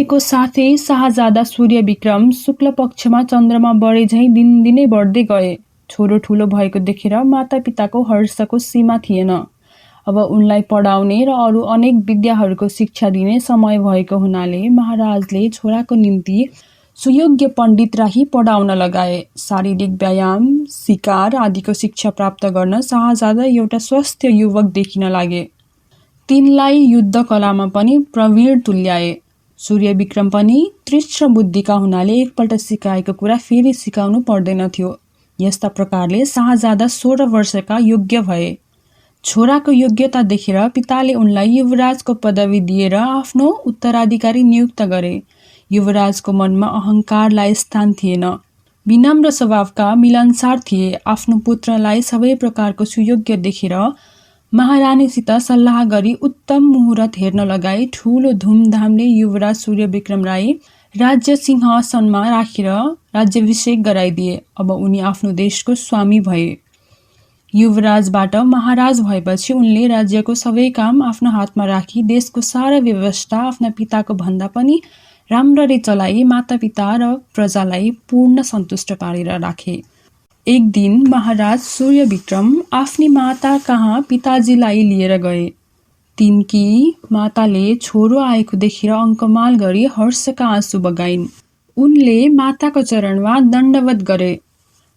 समयको साथै शाहजादा सूर्य विक्रम शुक्ल पक्षमा चन्द्रमा बढे झैँ दिनदिनै बढ्दै गए। छोरो ठूलो भएको देखेर मातापिताको हर्षको सीमा थिएन। अब उनलाई पढाउने र अरू अनेक विद्याहरूको शिक्षा दिने समय भएको हुनाले महाराजले छोराको निम्ति सुयोग्य पण्डित राखी पढाउन लगाए। शारीरिक व्यायाम, शिकार आदिको शिक्षा प्राप्त गर्न शाहजादा एउटा स्वस्थ युवक देखिन लागे। तिनलाई युद्ध कलामा पनि प्रवीण तुल्याए। सूर्य विक्रम पनि तीक्ष्ण बुद्धिका हुनाले एकपल्ट सिकाएको कुरा फेरि सिकाउनु पर्दैनथ्यो। यस्ता प्रकारले शाहजादा 16 वर्षका योग्य भए। छोराको योग्यता देखेर पिताले उनलाई युवराजको पदवी दिएर आफ्नो उत्तराधिकारी नियुक्त गरे। युवराजको मनमा अहंकारलाई स्थान थिएन। विनम्र स्वभावका मिलनसार थिए। आफ्नो पुत्रलाई सबै प्रकारको सुयोग्य देखेर महारानीसित सल्लाह गरी उत्तम मुहुर्त हेर्न लगाई ठूलो धुमधामले युवराज सूर्य विक्रम राई राज्य सिंहासनमा राखेर राज्याभिषेक गराइदिए। अब उनी आफ्नो देशको स्वामी भए। युवराजबाट महाराज भएपछि उनले राज्यको सबै काम आफ्नो हातमा राखी देशको सारा व्यवस्था आफ्ना पिताको भन्दा पनि राम्ररी चलाई मातापिता र प्रजालाई पूर्ण सन्तुष्ट पारेर राखे। एक दिन महाराज सूर्य विक्रम आफ्नी माता कहाँ पिताजीलाई लिएर गए। तिनकी माताले छोरो आएको देखेर अङ्कमाल गरी हर्षका आँसु बगाइन्। उनले माताको चरणमा दण्डवत गरे।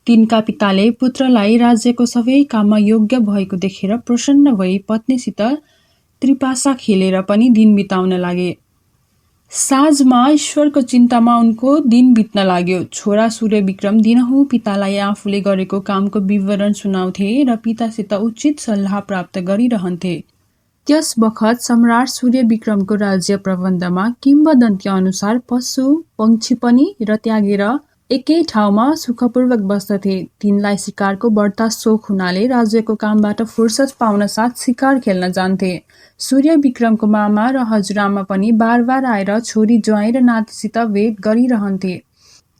तिनका पिताले पुत्रलाई राज्यको सबै काममा योग्य भएको देखेर प्रसन्न भई पत्नीसित त्रिपासा खेलेर पनि दिन बिताउन लागे। साँझमा ईश्वरको चिन्तामा उनको दिन बित्न लाग्यो। छोरा सूर्य विक्रम दिनहुँ पितालाई आफूले गरेको कामको विवरण सुनाउँथे र पितासित उचित सल्लाह प्राप्त गरिरहन्थे। त्यस बखत सम्राट सूर्य विक्रमको राज्य प्रबन्धमा किम्वदन्ती अनुसार पशु पंक्षी पनि र त्यागेर एकै ठाउँमा सुखपूर्वक बस्दथे। तिनलाई शिकारको बढ्ता सोख हुनाले राज्यको कामबाट फुर्सद पाउन साथ शिकार खेल्न जान्थे। सूर्य विक्रमको मामा र हजुरआमा पनि बार बार आएर छोरी ज्वाइँ र नातिसित भेट गरिरहन्थे।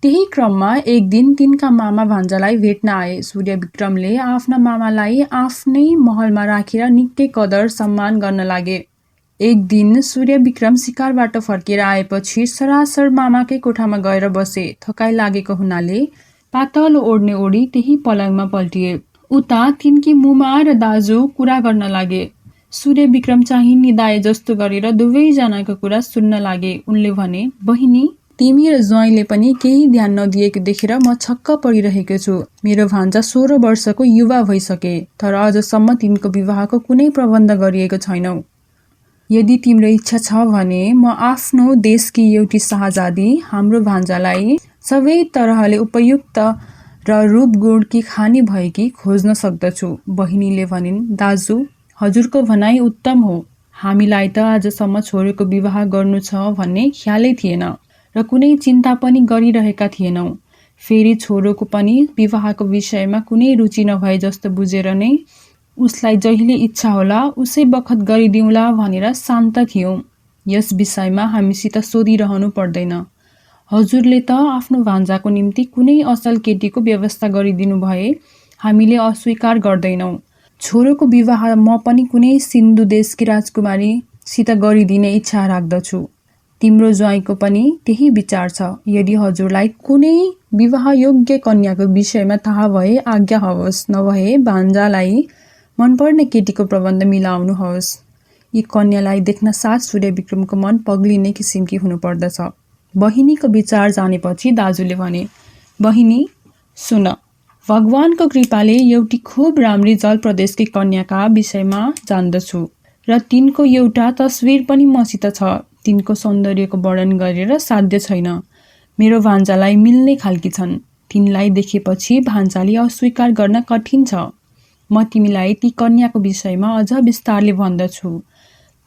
त्यही क्रममा एक दिन तिनका मामा भान्जालाई भेट्न आए। सूर्य विक्रमले आफ्ना मामालाई आफ्नै महलमा राखेर निकै कदर सम्मान गर्न लागे। एक दिन सूर्य विक्रम शिकारबाट फर्केर आएपछि सरासर मामाकै कोठामा गएर बसे। थकाइ लागेको हुनाले पातलो ओढ्ने ओढी त्यही पलङमा पल्टिए। उता तिनकी मुमा र दाजु कुरा गर्न लागे। सूर्य विक्रम चाहिँ निदाए जस्तो गरेर दुवैजनाको कुरा सुन्न लागे। उनले भने, बहिनी, तिमी र ज्वाइँले पनि केही ध्यान नदिएको देखेर म छक्क परिरहेको छु। मेरो भान्जा 16 वर्षको युवा भइसके, तर अझसम्म तिनको विवाहको कुनै प्रबन्ध गरिएको छैनौ। यदि तिम्रो इच्छा छ भने म आफ्नो देशकी एउटी शाहजादी हाम्रो भान्जालाई सबै तरहले उपयुक्त र रूप गुणकी खानी भएकी खोज्न सक्दछु। बहिनीले भनिन्, दाजु, हजुरको भनाइ उत्तम हो। हामीलाई त आजसम्म छोरीको विवाह गर्नु छ भन्ने ख्यालै थिएन र कुनै चिन्ता पनि गरिरहेका थिएनौँ। फेरि छोरोको पनि विवाहको विषयमा कुनै रुचि नभए जस्तो बुझेर नै उसलाई जहिले इच्छा होला उसै बखत गरिदिउँला भनेर शान्त थियौँ। यस विषयमा हामीसित सोधिरहनु पर्दैन। हजुरले त आफ्नो भान्जाको निम्ति कुनै असल केटीको व्यवस्था गरिदिनु भए हामीले अस्वीकार गर्दैनौँ। छोरोको विवाह म पनि कुनै सिन्धु देशकी राजकुमारीसित गरिदिने इच्छा राख्दछु। तिम्रो ज्वाइँको पनि त्यही विचार छ। यदि हजुरलाई कुनै विवाह योग्य कन्याको विषयमा थाहा भए आज्ञा होस्, नभए भान्जालाई मनपर्ने केटीको प्रबन्ध मिलाउनुहोस्। यी कन्यालाई देख्न साथ सूर्य विक्रमको मन पग्लिने किसिमकी हुनुपर्दछ। बहिनीको विचार जानेपछि दाजुले भने, बहिनी सुन, भगवानको कृपाले एउटी खूब राम्री जल प्रदेशकी कन्याका विषयमा जान्दछु र तिनको एउटा तस्विर पनि मसित छ। तिनको सौन्दर्यको वर्णन गरेर साध्य छैन। मेरो भान्जालाई मिल्ने खालकी छन्। तिनलाई देखेपछि भान्जाले अस्वीकार गर्न कठिन छ। म तिमीलाई ती कन्याको विषयमा अझ विस्तारले भन्दछु।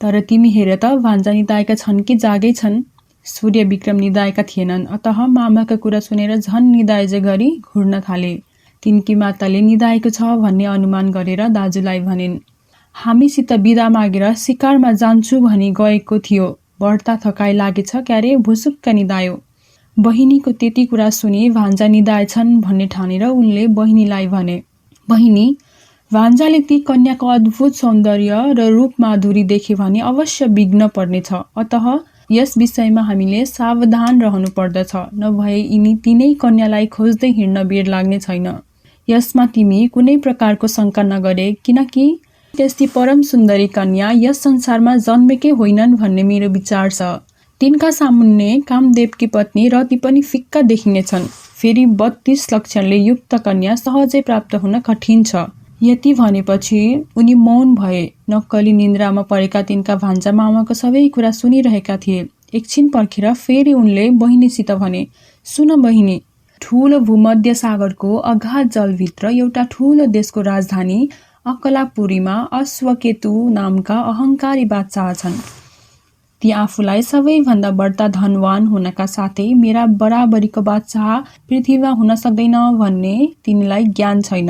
तर तिमी हेर त भान्जा निदाएका छन् कि जागै छन्। सूर्य विक्रम निदाएका थिएनन्, अतः मामाका कुरा सुनेर झन् निदाएजे गरी घुर्न थाले। तिनकी माताले निदाएको छ भन्ने अनुमान गरेर दाजुलाई भनिन्, हामीसित बिदा मागेर शिकारमा जान्छु भनी गएको थियो। बढ्ता थकाइ लागेछ क्यारे, भुसुक्क निदायो। बहिनीको त्यति कुरा सुनि भान्जा निदाएछन् भन्ने ठानेर उनले बहिनीलाई भने, बहिनी, भान्जाले ती कन्याको अद्भुत सौन्दर्य र रूप माधुरी देखे भने अवश्य विघ्न पर्नेछ। अतः यस विषयमा हामीले सावधान रहनु पर्दछ, नभए यिनी तीनै कन्यालाई खोज्दै हिँड्न बेर लाग्ने छैन। यसमा तिमी कुनै प्रकारको शङ्का नगरे, किनकि त्यस्ती परम सुन्दरी कन्या यस संसारमा जन्मेकै होइनन् भन्ने मेरो विचार छ। तिनका सामुन्ने कामदेवकी पत्नी रति पनि फिक्का देखिनेछन्। फेरि 32 लक्षणले युक्त कन्या सहजै प्राप्त हुन कठिन छ। यति भनेपछि उनी मौन भए। नक्कली निन्द्रामा परेका तिनका भान्जा मामाको सबै कुरा सुनिरहेका थिए। एकछिन पर्खेर फेरि उनले बहिनीसित भने, सुन बहिनी, ठूलो भूमध्य सागरको अगाध जलभित्र एउटा ठूलो देशको राजधानी अकलापुरीमा अश्वकेतु नामका अहङ्कारी बादशाह छन्। ती आफूलाई सबैभन्दा बढ्ता धनवान हुनका साथै मेरा बराबरीको बादशाह पृथ्वीमा हुन सक्दैन भन्ने तिनलाई ज्ञान छैन।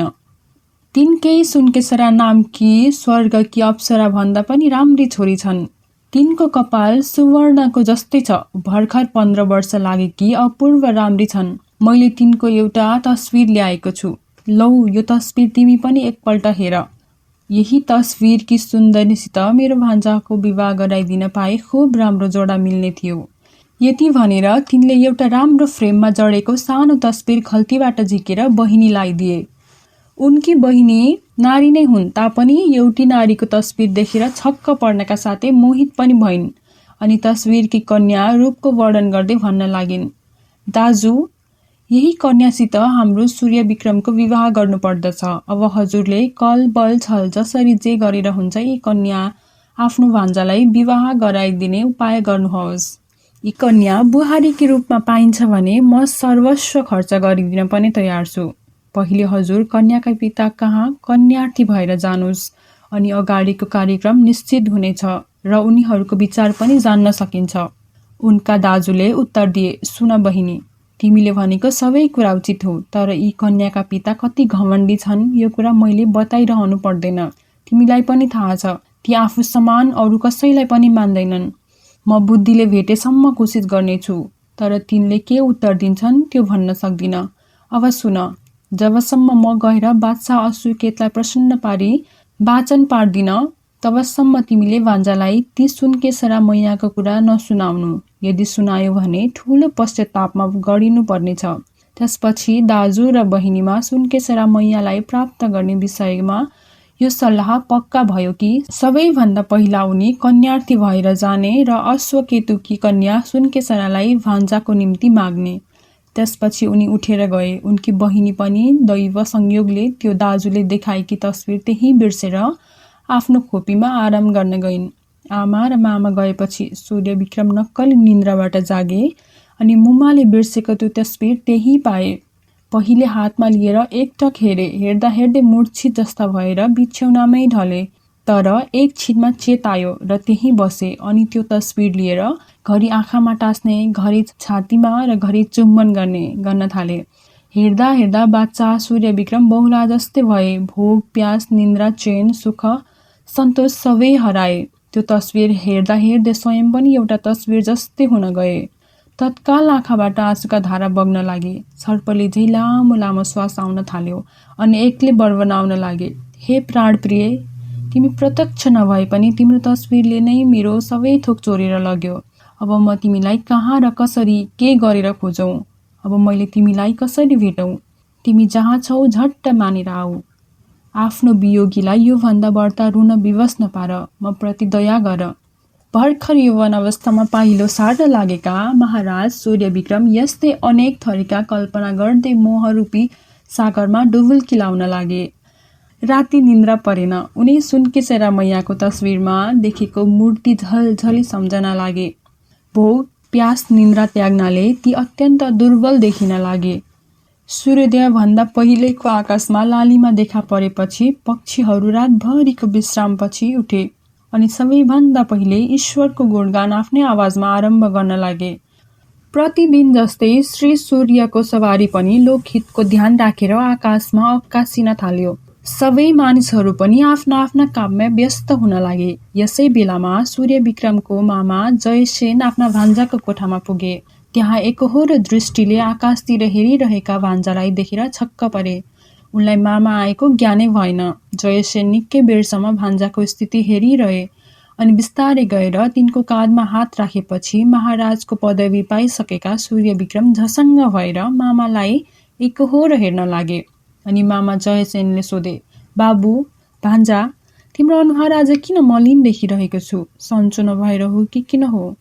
तिनकै सुनकेसरा नामकी स्वर्गकी अप्सरा भन्दा पनि राम्री छोरी छन्। तिनको कपाल सुवर्णको जस्तै छ। भर्खर 15 वर्ष लागेकी अपूर्व राम्री छन्। मैले तिनको एउटा तस्विर ल्याएको छु। लौ, यो तस्विर तिमी पनि एकपल्ट हेर। यही तस्विरकी सुन्दरीसित मेरो भान्जाको विवाह गराइदिन पाए खुब राम्रो जोडा मिल्ने थियो। यति भनेर तिनले एउटा राम्रो फ्रेममा जडेको सानो तस्विर खल्तीबाट झिकेर बहिनीलाई दिए। उनकी बहिनी नारी नै हुन् तापनि एउटी नारीको तस्विर देखेर छक्क पर्नका साथै मोहित पनि भइन्। अनि तस्विरकी कन्या रूपको वर्णन गर्दै भन्न लागिन्, दाजु, यही कन्यासित हाम्रो सूर्य विक्रमको विवाह गर्नुपर्दछ। अब हजुरले कल बल छल जसरी जे गरेर हुन्छ यी कन्या आफ्नो भान्जालाई विवाह गराइदिने उपाय गर्नुहोस्। यी कन्या बुहारीकी रूपमा पाइन्छ भने म सर्वस्व खर्च गरिदिन पनि तयार छु। पहिले हजुर कन्याका पिता कहाँ कन्यार्थी भएर जानुस्, अनि अगाडिको कार्यक्रम निश्चित हुनेछ र उनीहरूको विचार पनि जान्न सकिन्छ। उनका दाजुले उत्तर दिए, सुन बहिनी, तिमीले भनेको सबै कुरा उचित हो, तर यी कन्याका पिता कति घमण्डी छन् यो कुरा मैले बताइरहनु पर्दैन। तिमीलाई पनि थाहा छ, ती आफू समान अरू कसैलाई पनि मान्दैनन्। म बुद्धिले भेटेसम्म कोसिस गर्नेछु, तर तिनले के उत्तर दिन्छन् त्यो भन्न सक्दिन। अब सुन, जबसम्म म गएर बादशाह अश्वकेतलाई प्रसन्न पारी वाचन पार्दिन तबसम्म तिमीले भान्जालाई ती सुनकेसरा मैयाको कुरा नसुनाउनु। यदि सुनायो भने ठूलो पश्चातापमा गडिनु पर्नेछ। त्यसपछि दाजु र बहिनीमा सुनकेसरा मैयालाई प्राप्त गर्ने विषयमा यो सल्लाह पक्का भयो कि सबैभन्दा पहिला उनी कन्यार्थी भएर जाने र अश्वकेतुकी कन्या सुनकेसरालाई भान्जाको निम्ति माग्ने। त्यसपछि उनी उठेर गए। उनकी बहिनी पनि दैव संयोगले त्यो दाजुले देखाएकी तस्विर त्यही बिर्सेर आफ्नो खोपीमा आराम गर्न गइन्। आमा र मामा गएपछि सूर्य विक्रम नक्कली निन्द्राबाट जागे अनि मुमाले बिर्सेको त्यो तस्विर त्यही पाए। पहिले हातमा लिएर एकटक हेरे। हेर्दा हेर्दै मूर्छित जस्ता भएर बिछ्यौनामै ढले, तर एकछिनमा चेत आयो र त्यही बसे। अनि त्यो तस्विर लिएर घरि आँखामा टास्ने, घरि छातीमा र घरि चुम्बन गर्न थाले। हेर्दा हेर्दा बादशाह सूर्य विक्रम बहुला जस्तै भए। भोग, प्यास, निन्द्रा, चैन, सुख, सन्तोष सबै हराए। त्यो तस्विर हेर्दा हेर्दै स्वयं पनि एउटा तस्विर जस्तै हुन गए। तत्काल आँखाबाट आँसुका धारा बग्न लागे। सर्पले झै लामो लामो श्वास आउन थाल्यो अनि एक्लै बर्बनाउन लागे। हे प्राणप्रिय, तिमी प्रत्यक्ष नभए पनि तिम्रो तस्विरले नै मेरो सबै थोक चोरेर लग्यो। अब म तिमीलाई कहाँ र कसरी के गरेर खोजौँ? अब मैले तिमीलाई कसरी भेटौँ? तिमी जहाँ छौ झट्ट मानेर आऊ। आफ्नो वियोगीलाई यो भन्दा बढ्ता रुन विवश नपार। म प्रति दया गर। भर्खर यौवन अवस्थामा पाइलो सार्न लागेका महाराज सूर्य विक्रम यस्तै अनेक थरीका कल्पना गर्दै मोहरूपी सागरमा डुबुल्की लाउन लागे। राति निन्द्रा परेन। उनी सुनकेसरा मैयाको तस्विरमा देखेको मूर्ति झलझली सम्झना लागे। भोग, प्यास, निन्द्रा त्याग्नाले ती अत्यन्त दुर्बल देखिन लागे। सूर्योदय भन्दा पहिलेको आकाशमा लालीमा देखा परेपछि पक्षीहरू रातभरिको विश्रामपछि उठे अनि सबैभन्दा पहिले ईश्वरको गुणगान आफ्नै आवाजमा आरम्भ गर्न लागे। प्रतिदिन जस्तै श्री सूर्यको सवारी पनि लोकहितको ध्यान राखेर आकाशमा अक्कासिन थाल्यो। सबै मानिसहरू पनि आफ्ना आफ्ना काममा व्यस्त हुन लागे। यसै बेलामा सूर्य विक्रमको मामा जयसेन आफ्ना भान्जाको कोठामा पुगे। त्यहाँ एकहोरो दृष्टिले आकाशतिर हेरिरहेका भान्जालाई देखेर छक्क परे। उनलाई मामा आएको ज्ञानै भएन। जयसेन निकै बेरसम्म भान्जाको स्थिति हेरिरहे अनि बिस्तारै गएर तिनको काँधमा हात राखेपछि महाराजको पदवी पाइसकेका सूर्यविक्रम झसङ्ग भएर मामालाई एकहोरो हेर्न लागे। अनि मामा जयसेनले सोधे, बाबु, भान्जा, तिम्रो अनुहार आज किन मलिन देखिरहेको छु? सन्चो नभएर हो कि किन हो?